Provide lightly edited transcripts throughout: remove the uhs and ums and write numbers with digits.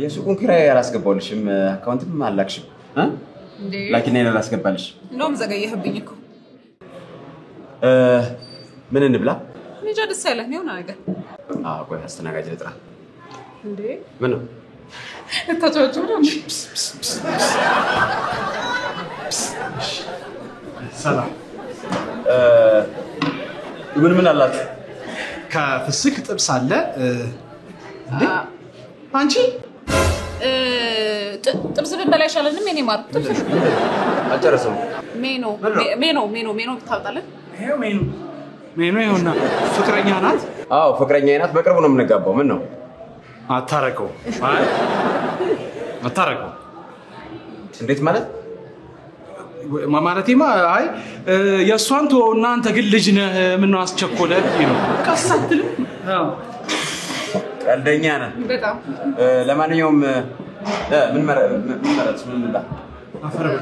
የሱቁን ኪራይ አላስገባውልሽም አካውንትም አላክሽም እንዴ ላኪና እኔ አላስገባልሽ እንደውም ዘገየህብኝ እኮ ምን እንብላ ልጅ ደስ ያለህ ነው ነገር ቆይ አስተናጋጅ ልጥራ እንዴ ምን ነው ተጫወቱ ነው ሰላም ምን አላችሁ ከፍስክ ጥብስ አለ እንዴ አንቺ ጥብስ ብንበላ ይሻለንም የኔ ማር ጥብስ አጨረሰው ሜኖ ታውጣለህ ይሄው ሜኑ ይሆና ፍቅረኛ ናት ፍቅረኛዬ ናት በቅርቡ ነው የምንጋባው ምን ነው አታረቀው እንዴት ማለት ማለቴማ አይ የሷን ተውና አንተ ግን ልጅ ነህ ምን ነው አስቸኮለ ነው ቀሳትል ቀልደኛ ነህ በጣም ለማንኛውም ምን ማለት ምን እንዳ አፈረበ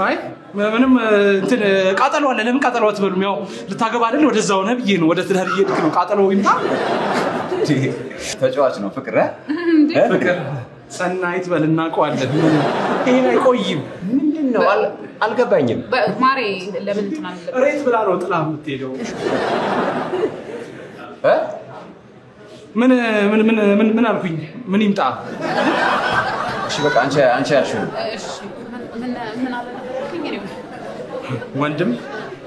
አይ ምንም እንትን ቃጠሎ አለ ለምን ቃጠሎ አትበሉም ያው ልታገባ አይደል ወደዛው ነው ብዬ ነው ወደ ትዳር እየሄድክ ነው ቃጠሎ ይምጣ ተጫዋች ነው ፍቅር ፍቅር ሰናይት በልና ቋለን ይሄ አይቆይም ምንድነው አልገባኝም ማሬ ለምን እንትን ሬት ብላ ነው ጥላ የምትሄደው ምን አልኩኝ ምን ይምጣ እሺ በቃ አንቺ ያልሽው እሺ ምን አለ ነገርኩኝ እኔ ወንድም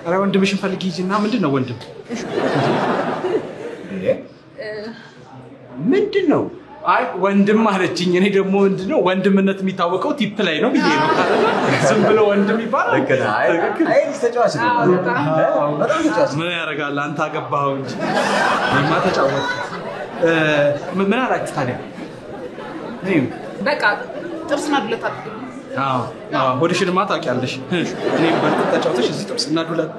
አረ ወንድምሽን ፈልጊ ይጂና ምንድነው ወንድም ምንድነው አይ ወንድም ማለችኝ እኔ ደግሞ ምንድነው ወንድምነት የሚታወቀው ቲፕ ላይ ነው ብዬ ነው ዝም ብሎ ወንድም ይባላል ለከና አይ ተጫዋች ነው በጣም ተጫዋች ምን ያረጋል አንተ አገባው እንጂ እኔማ ተጫወት ምን አላችሁ ታዲያ በቃ ጥብስና ዱለት ሆድሽንማ ታውቂያለሽ እኔም በርግጥ ተጫውተሽ እዚህ ጥብስና ዱለት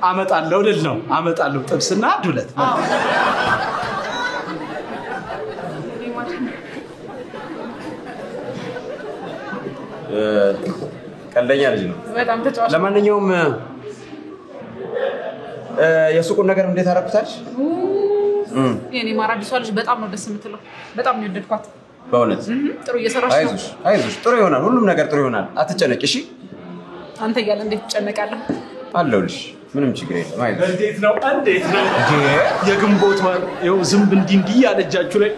አመጣለሁ ጥብስና ዱለት ቀልደኛ ልጅ ነው በጣም ተጫዋች ለማንኛውም የሱቁን ነገር እንዴት አረኩታልሽ የኔ ማራዲሷ ልጅ በጣም ነው ደስ የምትለው በጣም ነው የወደድኳት በእውነት ጥሩ እየሰራሽ ነው አይዞሽ ጥሩ ይሆናል ሁሉም ነገር ጥሩ ይሆናል አትጨነቂ እሺ አንተ እያለ እንዴት ትጨነቃለህ አለሁልሽ ምንም ችግር የለም አይዞሽ እንዴት ነው የግንቦት ወር ይኸው ዝምብ እንዲህ ያለጃችሁ ላይ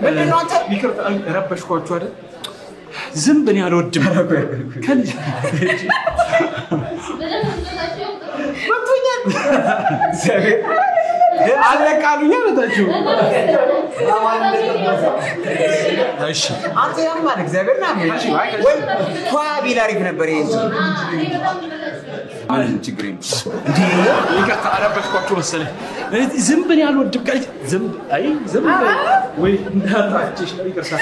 ምንድነው አንተ ይቅርታ ረበሽኳችሁ አይደል ዝምብን ያልወድም ከልጅ መጥቶኛል እግዚአብሔር አለቃሉኛ መጣችሁ እሺ አንተ ያማል እግዚአብሔርና ወይ ኳቢል አሪፍ ነበር ይሄ ምን ችግር የለም እንዴ ይቅርታ ረበሽኳችሁ መሰለኝ ዝምብን ያልወድም ከልጅ ዝምብ ወይ እንዳታችሽ ነው ይቅርታ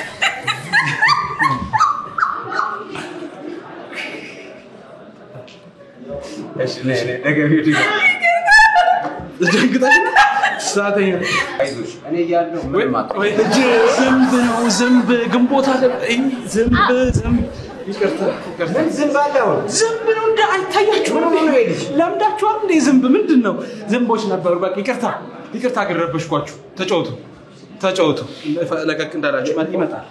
እሺ ነገርዬ ደንግጣሽ ሳተኛ አይዞሽ እኔ ያለው ምን ማጥቶ ዝምብ ግንቦት አለ ዝምብ ይቅርታ ዝምብ አለው ዝምብ ነው እንደ አይታያችሁ ነው ይሄድሽ ለምዳችኋል እንደ ዝምብ ምንድነው ዝምቦች ነበሩ በቃ ይቅርታ አገረበሽኳችሁ ተጫወቱ ለቀቅ እንዳላችሁ ማለት ይመጣል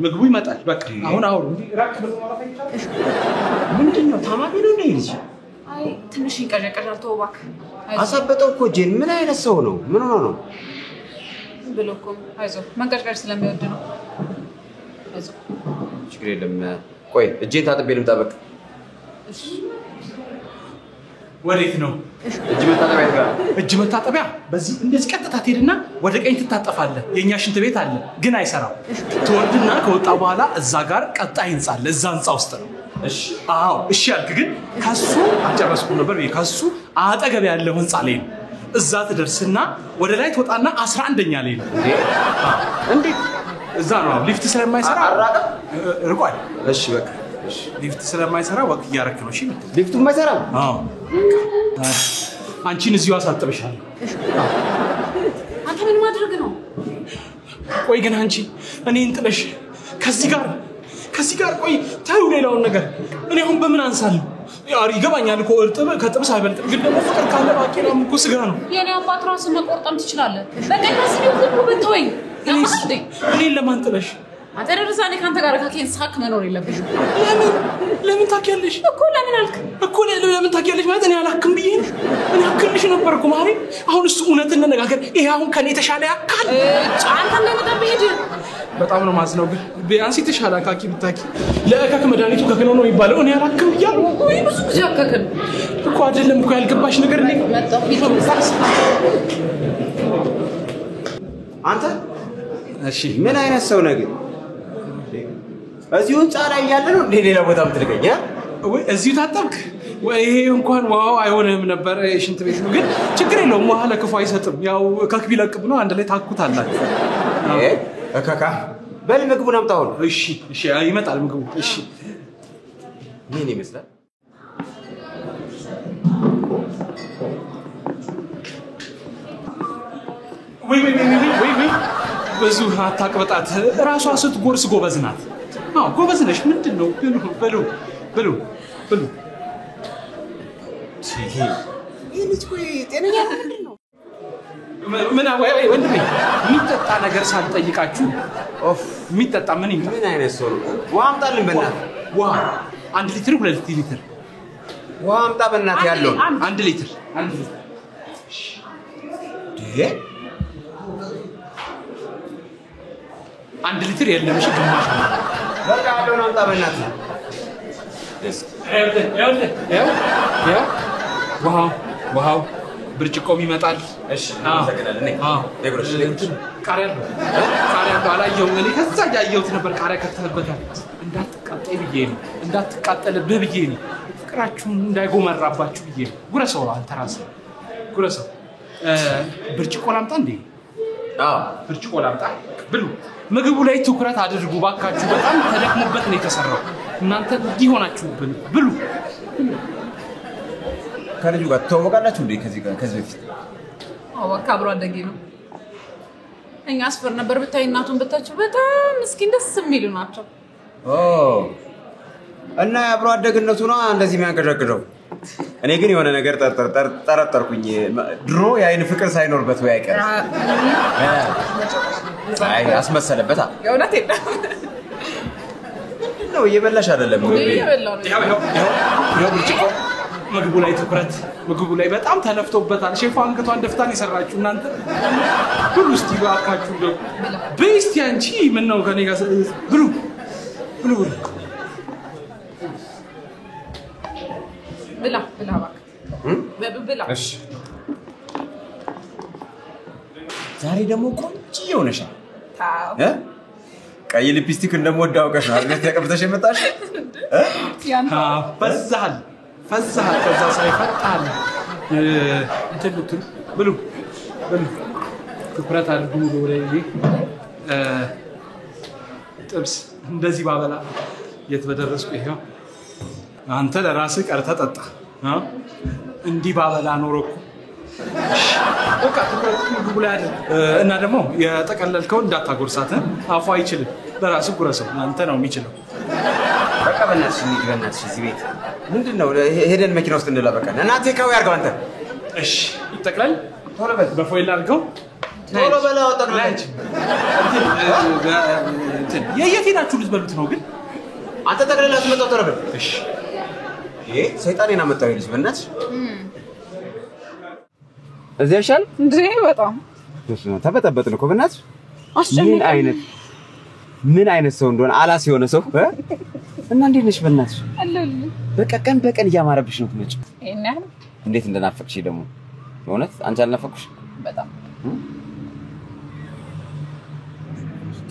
ምግቡ ይመጣል በቃ አሁን እንዴ ራክ ብሎ ማለት አይቻልም ምንድነው ታማሚ ነው እንዴ ልጅ አይ ትንሽ ይቀዠቀዣል ተውባክ አሳበጠው እኮ ጄን ምን አይነት ሰው ነው ምን ሆኖ ነው ብሎኩም አይዞህ መንቀዥቀዥ ስለሚወድ ነው አይዞህ ችግር የለም ቆይ እጄን ታጥቤ ልምጣ በቃ እሺ ወዴት ነው እጅ መታጠቢያ በዚህ እንደዚህ ቀጥታ ትሄድና ወደ ቀኝ ትታጠፋለህ የኛ ሽንት ቤት አለ ግን አይሰራም ትወርድና ከወጣ በኋላ እዛ ጋር ቀጣይ ህንጻ አለ እዛ ህንጻ ውስጥ ነው እሺ ያልክ ግን ከሱ አጨረስኩ ነበር ከሱ አጠገብ ያለው ህንጻ ላይ ነው እዛ ትደርስና ወደ ላይ ትወጣና 11ኛ ላይ ነው እንዴ እዛ ነው ሊፍት ስለማይሰራ ርቋል እሺ በቃ ሊፍት ስለማይሰራ ወክ ያረክ ነው እሺ ሊፍቱ የማይሰራ አንቺን እዚሁ አሳጥብሻለሁ አንተ ምን ማድረግ ነው ቆይ ግን አንቺ እኔን ጥለሽ ከዚህ ጋር ቆይ ታዩ ሌላውን ነገር እኔ አሁን በምን አንሳለሁ ያሪ ይገባኛል እኮ እርጥብ ከጥብስ አይበልጥም ግን ደግሞ ፍቅር ካለ ባቄላም እኮ ስጋ ነው የኔ አባት ራስ መቆርጠም ትችላለህ በቃ ከዚህ ነው ብትወኝ እኔ ለማን ጥለሽ አንተ ደረሳኔ ካንተ ጋር ካኬን ሳክ መኖር የለብሽም ለምን ታውቂያለሽ እኮ ለምን አልክ እኮ ለምን ታውቂያለሽ ማለት እኔ አላክም ብዬ ነው እኔ አክልሽ ነበር እኮ ማሪ አሁን እሱ እውነት እንነጋገር ይሄ አሁን ከኔ ተሻለ ያካል አንተ ለምን ሄድ በጣም ነው ማዝነው ግን ቢያንስ ተሻለ ካኪ ብታኪ ለአካክ መድኃኒቱ ከከነው ነው ይባላል እኔ አላክም ብያለሁ ወይ ብዙ ጊዜ አካከል እኮ አይደለም እኮ ያልገባሽ ነገር እንዴ አንተ እሺ ምን አይነት ሰው ነህ ግን እዚሁ ጻራ ያያለ ነው እንዴ ሌላ ቦታ ምትልቀኝ ወይ እዚሁ ታጠብክ ወይ ይሄ እንኳን ዋው አይሆንም ነበር ሽንት ቤት ነው ግን ችግር የለውም ውሃ ለክፉ አይሰጥም ያው ካክ ቢለቅብ ነው አንድ ላይ ታኩታላችሁ እካካ በል ምግቡን አምጣው እሺ ይመጣል ምግቡ እሺ ምን ይመስላል ወይ ብዙ አታቅበጣት ራሷ ስትጎርስ ጎበዝ ናት ጎበዝ ነሽ ምንድነው በሉ ይሄ ልጅ ቆይ ጤነኛ ምንድነው ምን ወይ ወንድሜ የሚጠጣ ነገር ሳልጠይቃችሁ የሚጠጣ ምን አይነት ሰው ውሃ አምጣልን በእናትህ ውሃ 1 ሊትር 2 ሊትር ውሃ አምጣ በእናትህ ያለው 1 ሊትር አንድ ሊትር የለም እሺ ግማሽ በቃ ያለውን አምጣ በእናትህ ዋው ብርጭቆም ይመጣል እሺ እናመሰግናለን ደብረሽ ቃሪያ አላየሁም እኔ ከዛ ያየሁት ነበር ቃሪያ ከተነበታል እንዳትቃጠልብህ ብዬ ነው ፍቅራችሁን እንዳይጎመራባችሁ ብዬ ነው ጉረሰው አንተ ራስህ ጉረሰው ብርጭቆ ላምጣ እንዴ ብርጭቆ ላምጣ ብሉ ምግቡ ላይ ትኩረት አድርጉ ባካችሁ በጣም ተደክሞበት ነው የተሰራው እናንተ እንዲሆናችሁብን ብሉ ከልጁ ጋር ተወቃላችሁ እንዴ ከዚህ በፊት አብሮ አደጌ ነው እኛ አስፈር ነበር ብታይ እናቱን ብታችሁ በጣም ምስኪን ደስ የሚሉ ናቸው እና አብሮ አደግነቱ ነው እንደዚህ የሚያንቀዠቅዠው እኔ ግን የሆነ ነገር ጠረጠርኩኝ ድሮ የአይን ፍቅር ሳይኖርበት ወይ አይቀር አይ አስመሰለበት የእውነት የለም ነው እየበላሽ አይደለም ይኸው ብርጭቆ ምግቡ ላይ ትኩረት ምግቡ ላይ በጣም ተለፍቶበታል ሼፍ አንገቷን ደፍታን ይሰራችሁ እናንተ ብሉ እስቲ ባካችሁ ነው በስቲ አንቺ ምን ነው ከኔ ጋር ብሉ ብላ ባክ እሺ ዛሬ ደግሞ ቆንጆ ሆነሻል ቀይ ሊፕስቲክ እንደምወዳው አውቀሽ አልበት ተቀብተሽ የመጣሽ ፈዛል ከዛ ሳይፈጣል እንትን ብሉ ትኩረት አድርጉ ወደዚህ ጥብስ እንደዚህ ባበላ የት በደረስኩ ይሄው አንተ ለራስህ ቀርተህ ጠጣ እንዲህ ባበላ ኖሮኩ በቃ ትኩረት ምግቡ ላይ አይደል እና ደግሞ የጠቀለልከው እንዳታጎርሳት አፏ አይችልም በራስህ ጉረሰው አንተ ነው የሚችለው በቃ በእናትሽ እዚህ ቤት ምንድነው ሄደን መኪና ውስጥ እንላበቃለን እናቴ ካው ያርጋው አንተ እሺ ይጠቅላል ቶሎ በል በፎይል አድርገው ቶሎ በላ ወጣላች እንትን የት ሄዳችሁ ልትበሉት ነው ግን አንተ ጠቅለላት መጣው ቶሎ በል እሺ ይሄ ሰይጣኔን አመጣው ይልሽ በእናትሽ እዚህ ያሻል እንዴ በጣም ተበጠበጥን እኮ በእናትሽ ምን አይነት ሰው እንደሆነ አላስ የሆነ ሰው እና እንዴት ነሽ በእናትሽ አለል በቃ ቀን በቀን እያማረብሽ ነው ትመጭ እና እንዴት እንደናፈቅሽ ደግሞ እውነት አንቺ አልናፈቅሽ በጣም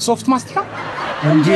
ሶፍት ማስቲካ እንዴ